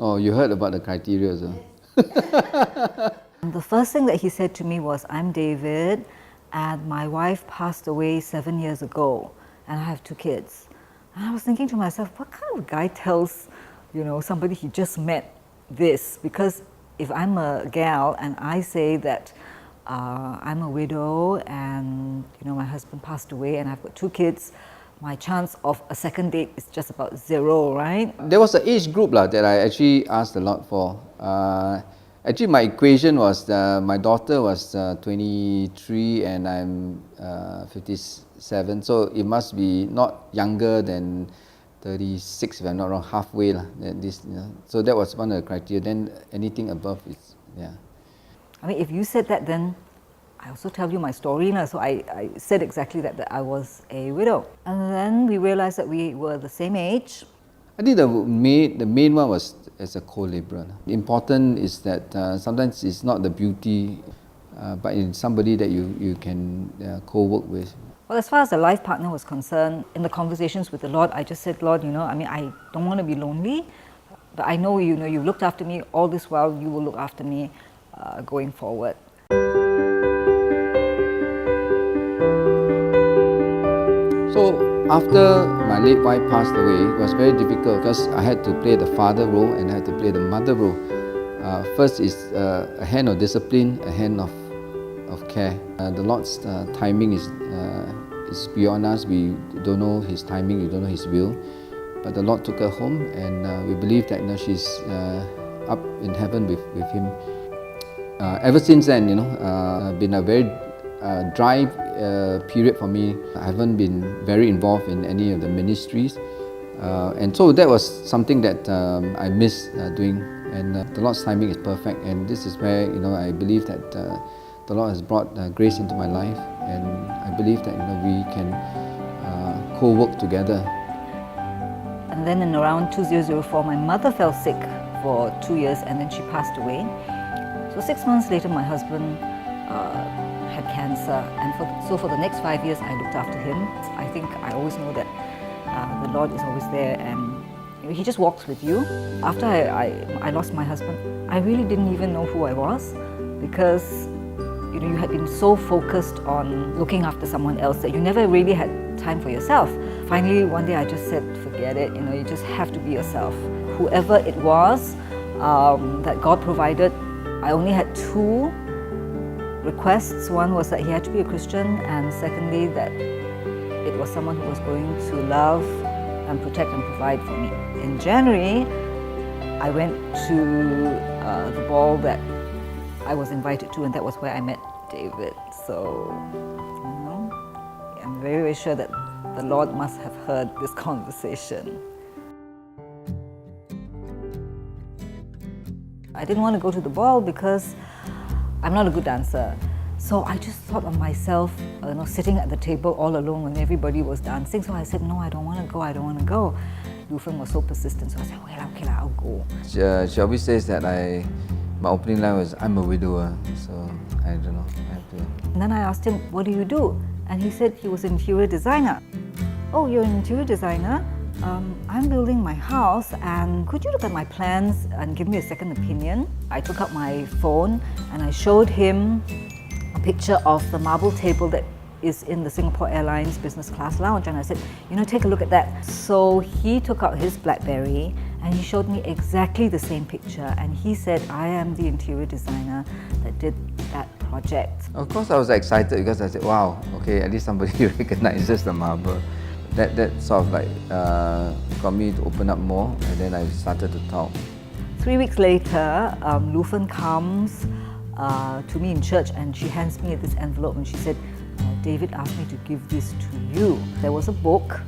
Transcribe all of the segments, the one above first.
Oh, you heard about the criteria, so. The first thing that he said to me was, I'm David, and my wife passed away 7 years ago, and I have 2 kids. And I was thinking to myself, what kind of guy tells, somebody he just met this? Because if I'm a gal and I say that I'm a widow and my husband passed away and I've got 2 kids, my chance of a second date is just about 0, right? There was an age group that I actually asked a lot for. Actually, my equation was my daughter was 23 and I'm 57, so it must be not younger than 36, if I'm not wrong, halfway. So that was one of the criteria. Then anything above is, yeah. I mean, if you said that, then I also tell you my story. So I said exactly that I was a widow. And then we realized that we were the same age. I think the main one was as a co-laborer. Important is that sometimes it's not the beauty, but in somebody that you can co-work with. Well, as far as the life partner was concerned, in the conversations with the Lord, I just said, Lord, I don't want to be lonely, but I know, you looked after me all this while, you will look after me going forward. So after my late wife passed away, it was very difficult because I had to play the father role and I had to play the mother role. First is a hand of discipline, a hand of care. The Lord's timing is beyond us. We don't know His timing, we don't know His will. But the Lord took her home, and we believe that she's up in heaven with Him. Ever since then, been a very dry period for me. I haven't been very involved in any of the ministries, and so that was something that I miss doing. And the Lord's timing is perfect, and this is where I believe that the Lord has brought grace into my life, and I believe that we can co-work together. And then in around 2004, my mother fell sick for 2 years, and then she passed away. So 6 months later, my husband had cancer, and for the next 5 years, I looked after him. I think I always know that the Lord is always there, and He just walks with you. After I lost my husband, I really didn't even know who I was, because you had been so focused on looking after someone else that you never really had time for yourself. Finally, one day I just said, forget it, you just have to be yourself. Whoever it was that God provided, I only had 2 requests. One was that he had to be a Christian, and secondly, that it was someone who was going to love and protect and provide for me. In January, I went to the ball that I was invited to, and that was where I met David. So, I'm very, very sure that the Lord must have heard this conversation. I didn't want to go to the ball because I'm not a good dancer. So I just thought of myself, sitting at the table all alone when everybody was dancing. So I said, no, I don't want to go, I don't want to go. Lufeng was so persistent, so I said, okay, I'll go. She always says that my opening line was, I'm a widower, so I don't know. I have to. And then I asked him, what do you do? And he said he was an interior designer. Oh, you're an interior designer? I'm building my house, and could you look at my plans and give me a second opinion? I took out my phone and I showed him a picture of the marble table that is in the Singapore Airlines business class lounge, and I said, take a look at that. So he took out his BlackBerry and he showed me exactly the same picture, and he said, I am the interior designer that did that project. Of course I was excited because I said, wow, okay, at least somebody recognizes the marble. That sort of got me to open up more, and then I started to talk. 3 weeks later, Lufeng comes to me in church, and she hands me this envelope, and she said, David asked me to give this to you. There was a book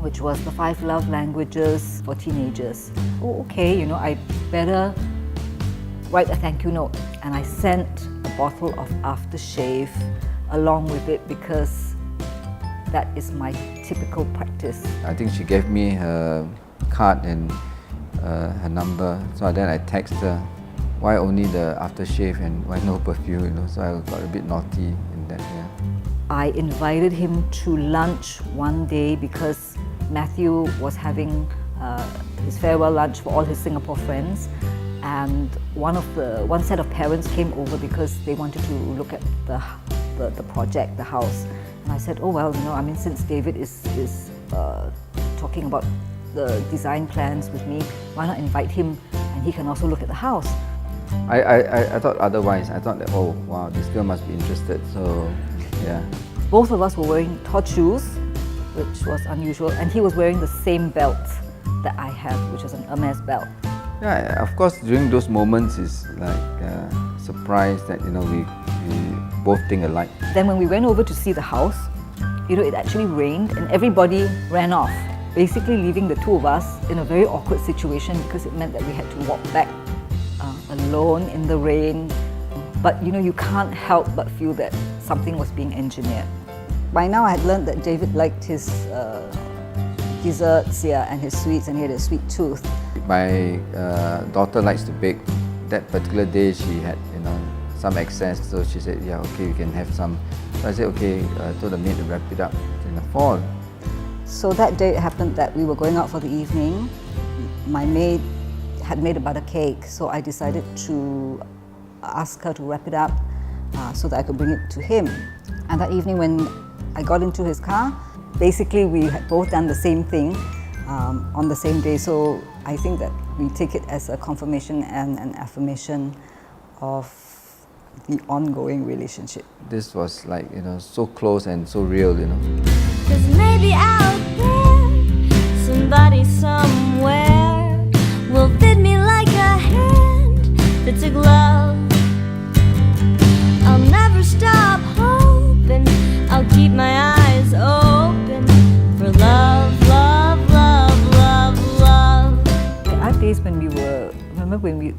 which was the 5 love languages for teenagers. Oh, okay, I better write a thank you note. And I sent a bottle of aftershave along with it, because that is my typical practice. I think she gave me her card and her number, so then I texted her, why only the aftershave and why no perfume, so I got a bit naughty in that, yeah. I invited him to lunch one day because Matthew was having his farewell lunch for all his Singapore friends, and one set of parents came over because they wanted to look at the project, the house. And I said, oh well, I mean, since David is talking about the design plans with me, why not invite him and he can also look at the house. I thought otherwise. I thought that, oh wow, this girl must be interested. So yeah. Both of us were wearing Todd shoes, which was unusual, and he was wearing the same belt that I have, which is an Hermes belt. Yeah, of course, during those moments, it's like surprise that we both think alike. Then when we went over to see the house, it actually rained and everybody ran off, basically leaving the two of us in a very awkward situation because it meant that we had to walk back alone in the rain. But you can't help but feel that something was being engineered. By now I had learned that David liked his desserts, and his sweets, and he had a sweet tooth. My daughter likes to bake. That particular day she had some excess, so she said, yeah, okay, we can have some. So I said, okay, told the maid to wrap it up in the fall. So that day it happened that we were going out for the evening. My maid had made a butter cake, so I decided to ask her to wrap it up so that I could bring it to him. And that evening when I got into his car, basically we had both done the same thing on the same day. So I think that we take it as a confirmation and an affirmation of the ongoing relationship. This was like, so close and so real, 'Cause maybe out there, somebody somewhere will fit me like a hand that's a glove. I'll never stop hoping, I'll keep my eyes open for love, love, love, love, love. There are days when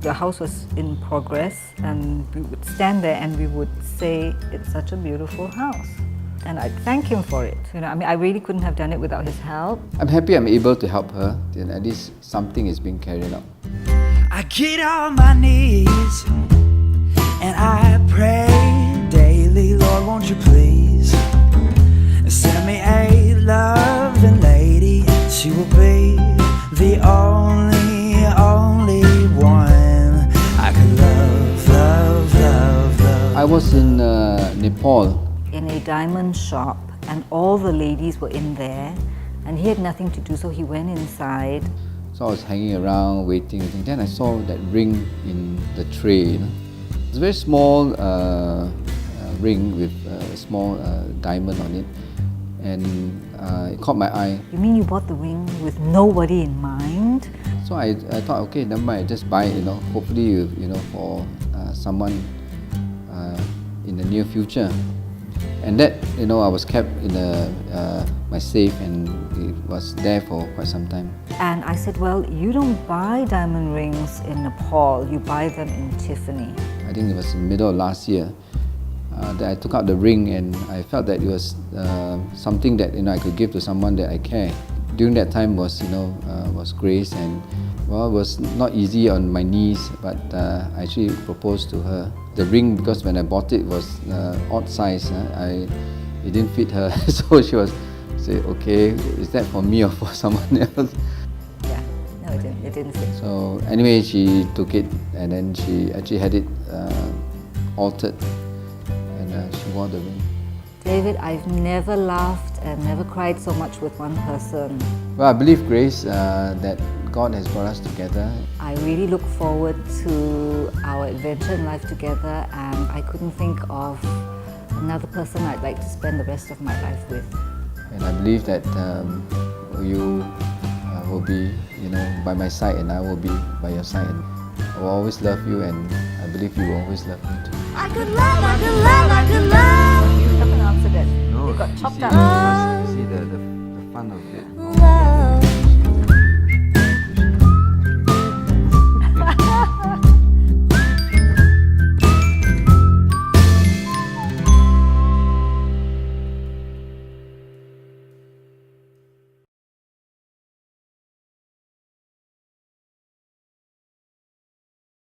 the house was in progress and we would stand there and we would say, it's such a beautiful house. And I'd thank him for it. I really couldn't have done it without his help. I'm happy I'm able to help her. Then at least something is being carried out. I get on my knees and I pray daily, Lord, won't you please send me a loving lady. She will be the only one I could love, love, love, love. I was in Nepal. In a diamond shop, and all the ladies were in there, and he had nothing to do, so he went inside. So I was hanging around, waiting. Then I saw that ring in the tray. It's a very small ring with a small diamond on it, and it caught my eye. You mean you bought the ring with nobody in mind? So I thought, okay, never mind, just buy it. Hopefully, for someone in the near future. And that, I was kept in my safe, and it was there for quite some time. And I said, well, you don't buy diamond rings in Nepal, you buy them in Tiffany. I think it was in the middle of last year that I took out the ring, and I felt that it was something that I could give to someone that I care. During that time was Grace, and it was not easy on my knees, but I actually proposed to her. The ring, because when I bought it, was odd size. It didn't fit her, so she was say, okay, is that for me or for someone else? Yeah, no, it didn't fit. So anyway, she took it, and then she actually had it altered, and she wore the ring. David, I've never laughed and never cried so much with one person. Well, I believe, Grace, that God has brought us together. I really look forward to our adventure in life together, and I couldn't think of another person I'd like to spend the rest of my life with. And I believe that you will be, by my side, and I will be by your side. And I will always love you, and I believe you will always love me too. I could love, I could love, I could love. You haven't answered it. No, You got chopped up. You see the fun of it.